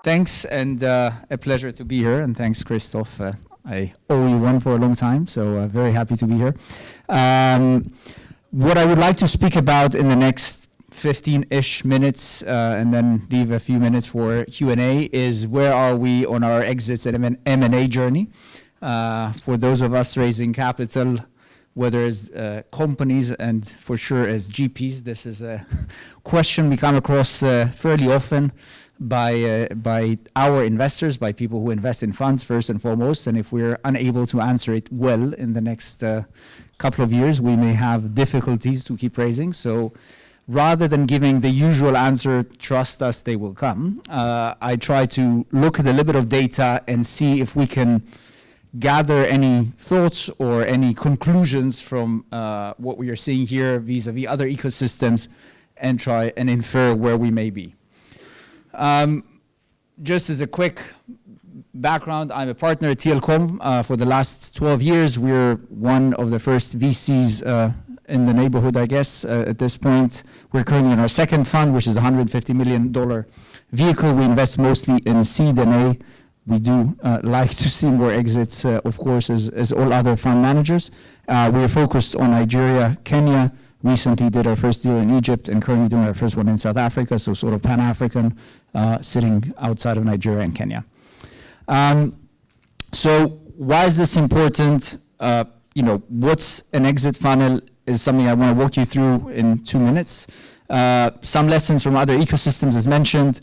Thanks, and a pleasure to be here. And thanks, Christoph. I owe you one for a long time, so very happy to be here. What I would like to speak about in the next 15-ish minutes, and then leave a few minutes for Q&A, is where are we on our exits and M&A journey. For those of us raising capital, whether as companies and for sure as GPs, this is a question we come across fairly often by our investors, by people who invest in funds first and foremost. And if we're unable to answer it well in the next couple of years, we may have difficulties to keep raising. So rather than giving the usual answer, trust us, they will come, I try to look at a little bit of data and see if we can gather any thoughts or any conclusions from what we are seeing here vis-a-vis other ecosystems and try and infer where we may be. Just as a quick background, I'm a partner at TLCom for the last 12 years. We're one of the first VCs in the neighborhood, I guess, at this point. We're currently in our second fund, which is a $150 million vehicle. We invest mostly in seed and A. We do like to see more exits, of course, as all other fund managers. We're focused on Nigeria, Kenya. Recently did our first deal in Egypt and currently doing our first one in South Africa, so sort of Pan-African, sitting outside of Nigeria and Kenya. So why is this important? What's an exit funnel is something I want to walk you through in 2 minutes. Some lessons from other ecosystems as mentioned.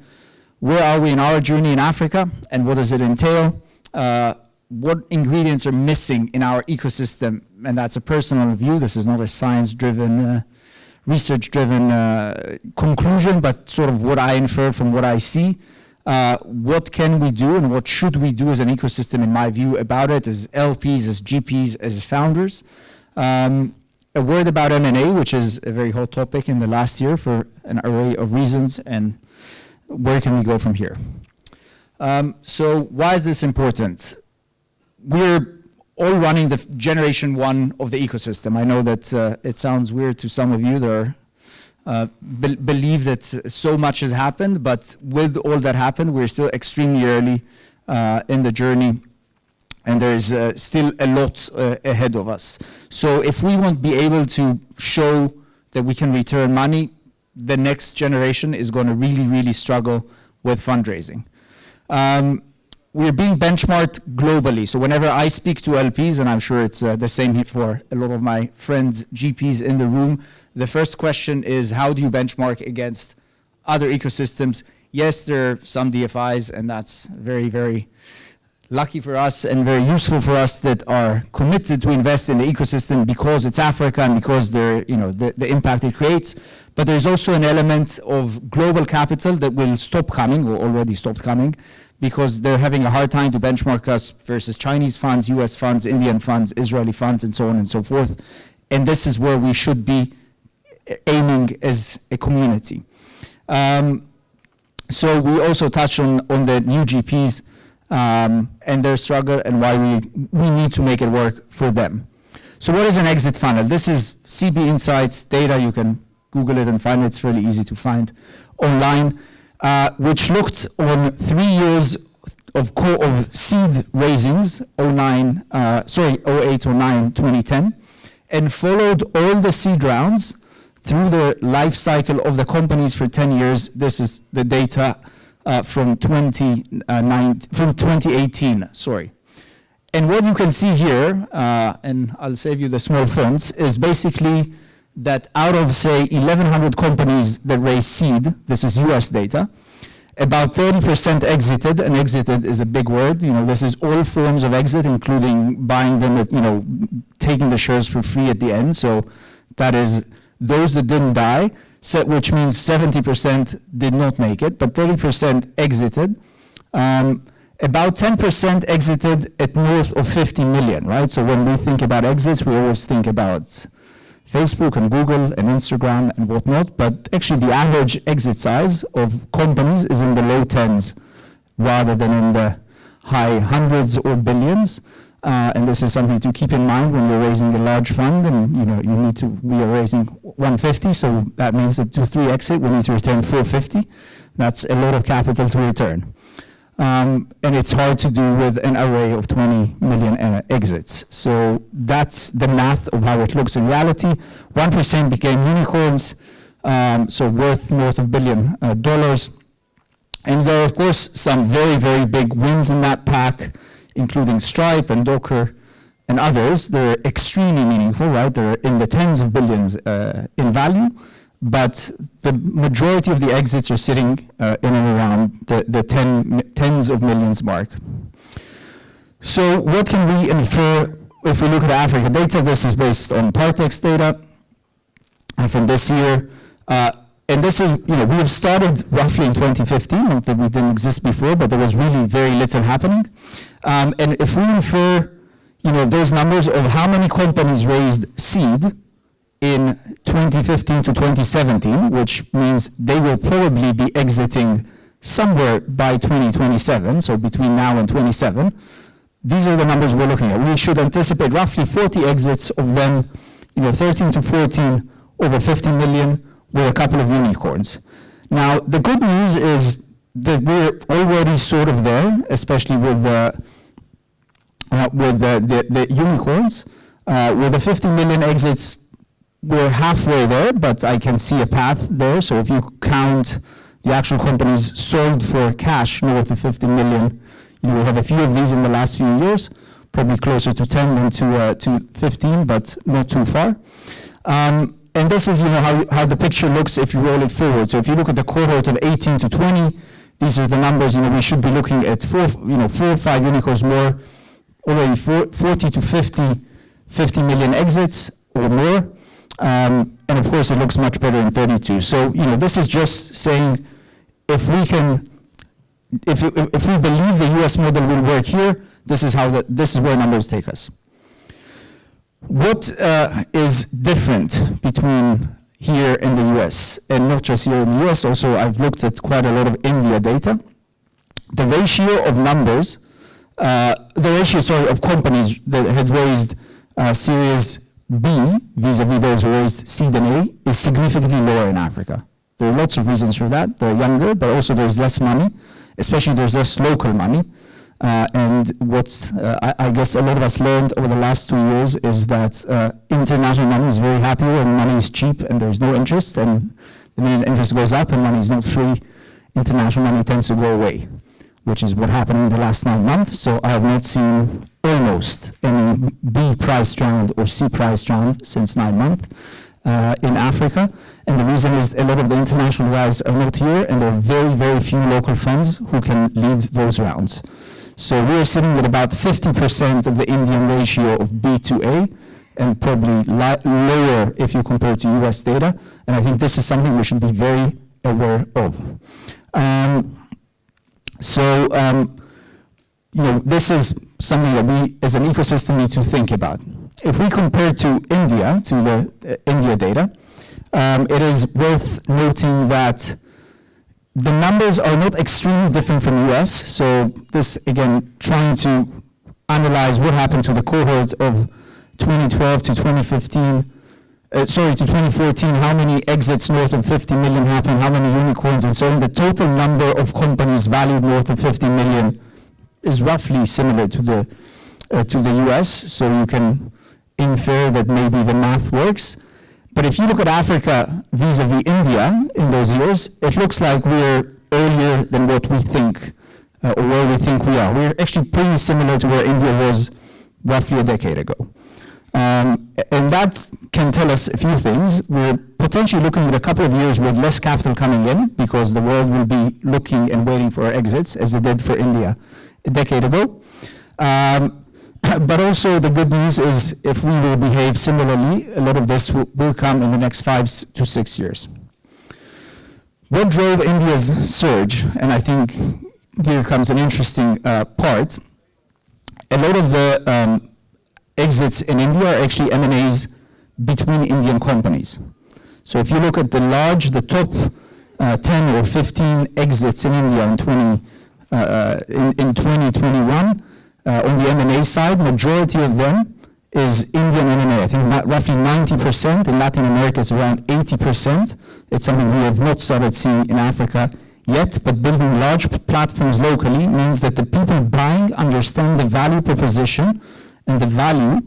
Where are we in our journey in Africa and what does it entail? What ingredients are missing in our ecosystem? And that's a personal view. This is not a science-driven, research-driven conclusion, but sort of what I infer from what I see. What can we do and what should we do as an ecosystem, in my view, about it as LPs, as GPs, as founders? A word about M&A, which is a very hot topic in the last year for an array of reasons, and where can we go from here? So why is this important? We're all running the generation one of the ecosystem. I know that it sounds weird to some of you that are, believe that so much has happened, but with all that happened, we're still extremely early in the journey, and there's still a lot ahead of us. So if we want to be able to show that we can return money, the next generation is going to really, really struggle with fundraising. We're being benchmarked globally. So whenever I speak to LPs, and I'm sure it's the same for a lot of my friends, GPs in the room, the first question is, how do you benchmark against other ecosystems? Yes, there are some DFIs, and that's very, very lucky for us and very useful for us that are committed to invest in the ecosystem because it's Africa and because they're, the impact it creates. But there's also an element of global capital that will stop coming, or already stopped coming, because they're having a hard time to benchmark us versus Chinese funds, US funds, Indian funds, Israeli funds, and so on and so forth. And this is where we should be aiming as a community. So we also touch on the new GPs and their struggle and why we need to make it work for them. So what is an exit funnel? This is CB Insights data. You can Google it and find it. It's fairly easy to find online. Which looked on 3 years of seed raisings, 08, 09, 2010, and followed all the seed rounds through the life cycle of the companies for 10 years. This is the data from 2018, sorry. And what you can see here, and I'll save you the small fonts, is basically that out of, say, 1,100 companies that raised seed, this is US data, about 30% exited, and exited is a big word. This is all forms of exit, including buying them at, taking the shares for free at the end. So that is those that didn't die, which means 70% did not make it, but 30% exited. About 10% exited at north of 50 million, right? So when we think about exits, we always think about Facebook and Google and Instagram and whatnot, but actually the average exit size of companies is in the low tens rather than in the high hundreds or billions. And this is something to keep in mind when you're raising a large fund, and we are raising 150, so that means that to 3x it, we need to return 450. That's a lot of capital to return. and it's hard to do with an array of 20 million exits. So that's the math of how it looks in reality. 1% became unicorns, so worth north of $1 billion. And there are, of course, some very, very big wins in that pack, including Stripe and Docker and others. They're extremely meaningful, right? They're in the tens of billions in value, but the majority of the exits are sitting in and around the tens of millions mark. So what can we infer if we look at Africa data? This is based on Partex data from this year. And this is, we have started roughly in 2015, not that we didn't exist before, but there was really very little happening. And if we infer, those numbers of how many companies raised seed in 2015 to 2017, which means they will probably be exiting somewhere by 2027, so between now and 27, these are the numbers we're looking at. We should anticipate roughly 40 exits of them, 13 to 14 over 50 million with a couple of unicorns. Now, the good news is that we're already sort of there, especially with the unicorns. With the 50 million exits, we're halfway there, but I can see a path there. So if you count the actual companies sold for cash north of 50 million, we have a few of these in the last few years, probably closer to 10 than to 15, but not too far. And this is how the picture looks if you roll it forward. So if you look at the cohort of 18 to 20, these are the numbers. We should be looking at 4 or 5 unicorns more, already 40 to 50 million exits or more. And of course, it looks much better in 32. So this is just saying if we believe the US model will work here, this is where numbers take us. What is different between here and the US, and not just here in the US, also I've looked at quite a lot of India data. The ratio of numbers, of companies that had raised Series B vis-a-vis those who raised seed and A is significantly lower in Africa. There are lots of reasons for that. They're younger, but also there's less money, especially there's less local money. And what I guess a lot of us learned over the last 2 years is that international money is very happy when money is cheap and there's no interest, and the minute interest goes up and money is not free, international money tends to go away, which is what happened in the last 9 months. So I have not seen almost any B price round or C price round since 9 months in Africa. And the reason is a lot of the international guys are not here, and there are very, very few local funds who can lead those rounds. So we're sitting with about 50% of the Indian ratio of B to A, and probably lower if you compare to US data. And I think this is something we should be very aware of. This is something that we as an ecosystem need to think about. If we compare to India, to the India data, it is worth noting that the numbers are not extremely different from US. So this, again, trying to analyze what happened to the cohort of 2012 to 2015, to 2014, how many exits north of 50 million happened, how many unicorns and so on. The total number of companies valued north of 50 million is roughly similar to the US. So you can infer that maybe the math works. But if you look at Africa vis-a-vis India in those years, it looks like we're earlier than what we think, or where we think we are. We're actually pretty similar to where India was roughly a decade ago. And that can tell us a few things. We're potentially looking at a couple of years with less capital coming in, because the world will be looking and waiting for exits, as it did for India a decade ago. But also the good news is if we will behave similarly, a lot of this will come in the next 5 to 6 years. What drove India's surge, and I think here comes an interesting part, a lot of the exits in India are actually M&As between Indian companies. So if you look at the top 10 or 15 exits in India in 2021, on the M&A side, majority of them is Indian M&A. I think roughly 90%. In Latin America, it's around 80%. It's something we have not started seeing in Africa yet, but building large platforms locally means that the people buying understand the value proposition and the value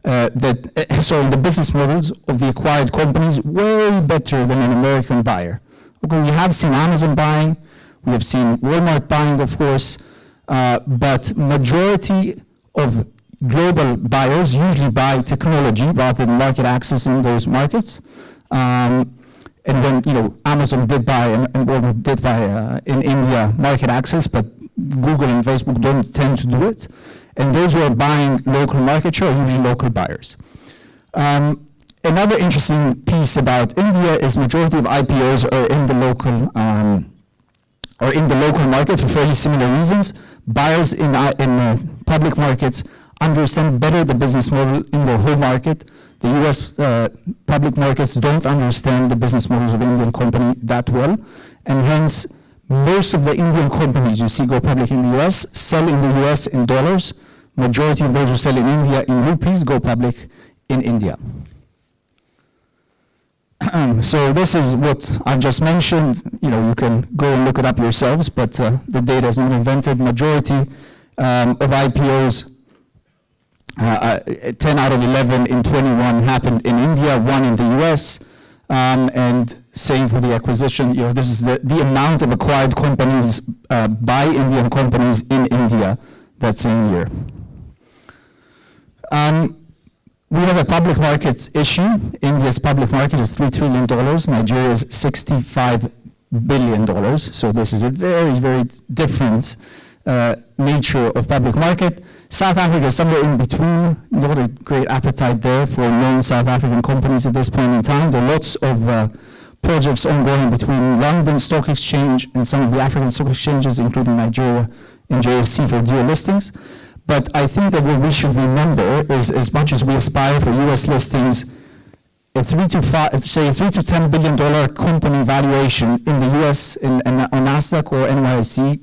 the business models of the acquired companies way better than an American buyer. Okay, we have seen Amazon buying, we have seen Walmart buying, of course, but majority of global buyers usually buy technology rather than market access in those markets. And then, Amazon did buy and Walmart did buy in India market access, but Google and Facebook don't tend to do it. And those who are buying local market share are usually local buyers. Another interesting piece about India is majority of IPOs are in the local market for fairly similar reasons. Buyers in public markets understand better the business model in their home market. The US public markets don't understand the business models of Indian company that well, and hence most of the Indian companies you see go public in the US sell in the US in dollars. Majority of those who sell in India in rupees go public in India. So this is what I've just mentioned. You can go and look it up yourselves, but the data is not invented. Majority of IPOs, 10 out of 11 in 21 happened in India, 1 in the US, and same for the acquisition. This is the amount of acquired companies by Indian companies in India that same year. We have a public markets issue. India's public market is $3 trillion. Nigeria's $65 billion. So this is a very, very different nature of public market. South Africa is somewhere in between. Not a great appetite there for non-South African companies at this point in time. There are lots of projects ongoing between London Stock Exchange and some of the African stock exchanges, including Nigeria and JSE for dual listings. But I think that what we should remember is, as much as we aspire for US listings, a $3 to $10 billion company valuation in the US on NASDAQ or NYSE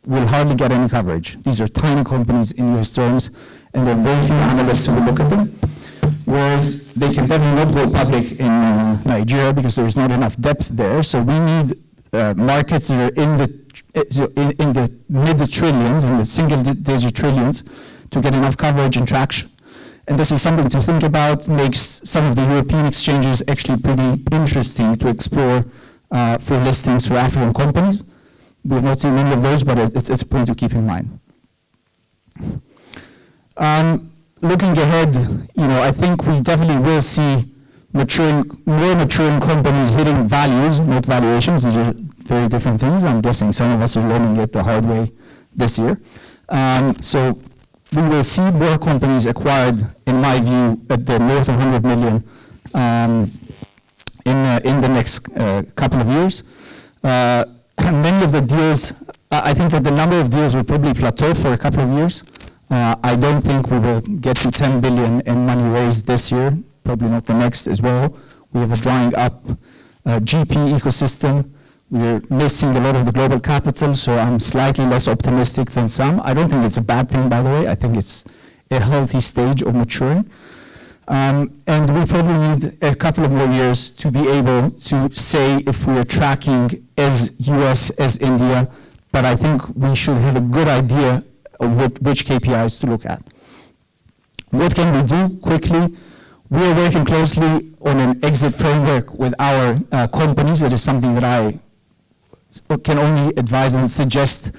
will hardly get any coverage. These are tiny companies in US terms, and there are very few analysts who will look at them. Whereas they can definitely not go public in Nigeria because there is not enough depth there. So we need markets that are in the mid-trillions, in the single-digit trillions, to get enough coverage and traction. And this is something to think about, makes some of the European exchanges actually pretty interesting to explore for listings for African companies. We have not seen many of those, but it's a point to keep in mind. Looking ahead, I think we definitely will see more maturing companies hitting values, not valuations. These are very different things. I'm guessing some of us are learning it the hard way this year. So we will see more companies acquired, in my view, at the north of 100 million in the next couple of years. Many of the deals, I think that the number of deals will probably plateau for a couple of years. I don't think we will get to 10 billion in money raised this year, probably not the next as well. We have a drying up GP ecosystem. We're missing a lot of the global capital, so I'm slightly less optimistic than some. I don't think it's a bad thing, by the way. I think it's a healthy stage of maturing. And we probably need a couple of more years to be able to say if we are tracking as US as India, but I think we should have a good idea of which KPIs to look at. What can we do quickly? We are working closely on an exit framework with our companies. It is something that I can only advise and suggest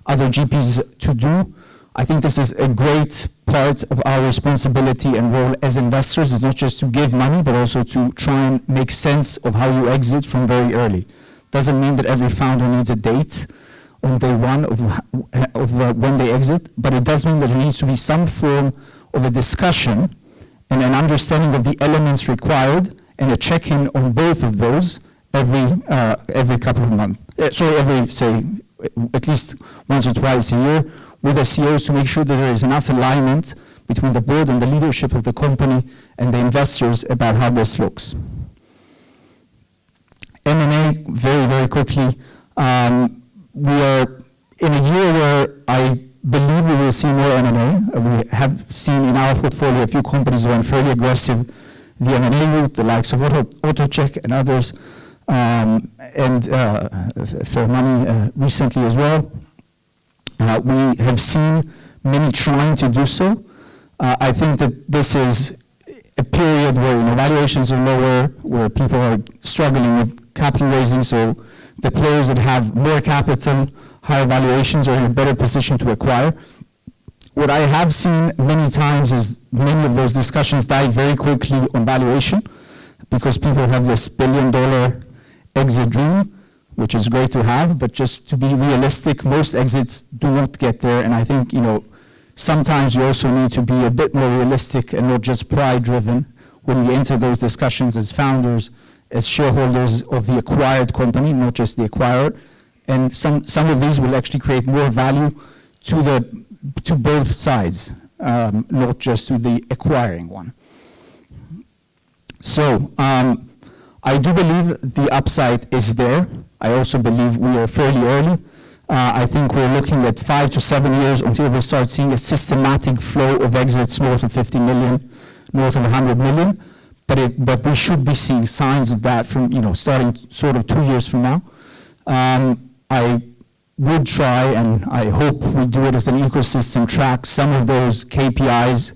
other GPs to do. I think this is a great part of our responsibility and role as investors. It's not just to give money, but also to try and make sense of how you exit from very early. Doesn't mean that every founder needs a date on day one of when they exit, but it does mean that there needs to be some form of a discussion and an understanding of the elements required and a check-in on both of those every couple of months. At least once or twice a year with the CEOs to make sure that there is enough alignment between the board and the leadership of the company and the investors about how this looks. M&A, very, very quickly. We are in a year where I believe we will see more M&A. We have seen in our portfolio a few companies who are fairly aggressive the M&A route, the likes of AutoCheck and others. and Fair Money recently as well. We have seen many trying to do so. I think that this is a period where valuations are lower, where people are struggling with capital raising, so the players that have more capital, higher valuations are in a better position to acquire. What I have seen many times is many of those discussions die very quickly on valuation because people have this billion-dollar exit dream, which is great to have, but just to be realistic, most exits do not get there, and I think, sometimes you also need to be a bit more realistic and not just pride-driven when you enter those discussions as founders, as shareholders of the acquired company, not just the acquirer. And some of these will actually create more value to both sides, not just to the acquiring one. So I do believe the upside is there. I also believe we are fairly early. I think we're looking at 5 to 7 years until we start seeing a systematic flow of exits north of 50 million, north of 100 million. But we should be seeing signs of that from, starting sort of 2 years from now. I would try, and I hope we do it as an ecosystem, track some of those KPIs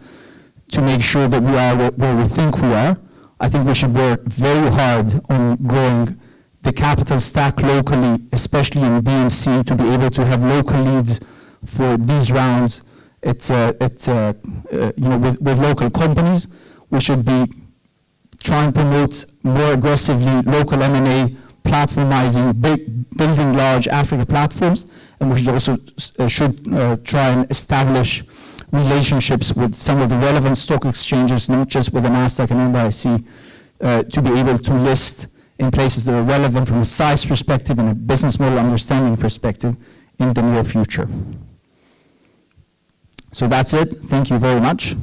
to make sure that we are where we think we are. I think we should work very hard on growing the capital stack locally, especially in B and C, to be able to have local leads for these rounds with local companies. We should be trying to promote more aggressively local M&A, platformizing, building large Africa platforms, and we should also try and establish relationships with some of the relevant stock exchanges, not just with the Nasdaq and NYSE, to be able to list in places that are relevant from a size perspective and a business model understanding perspective in the near future. So that's it. Thank you very much.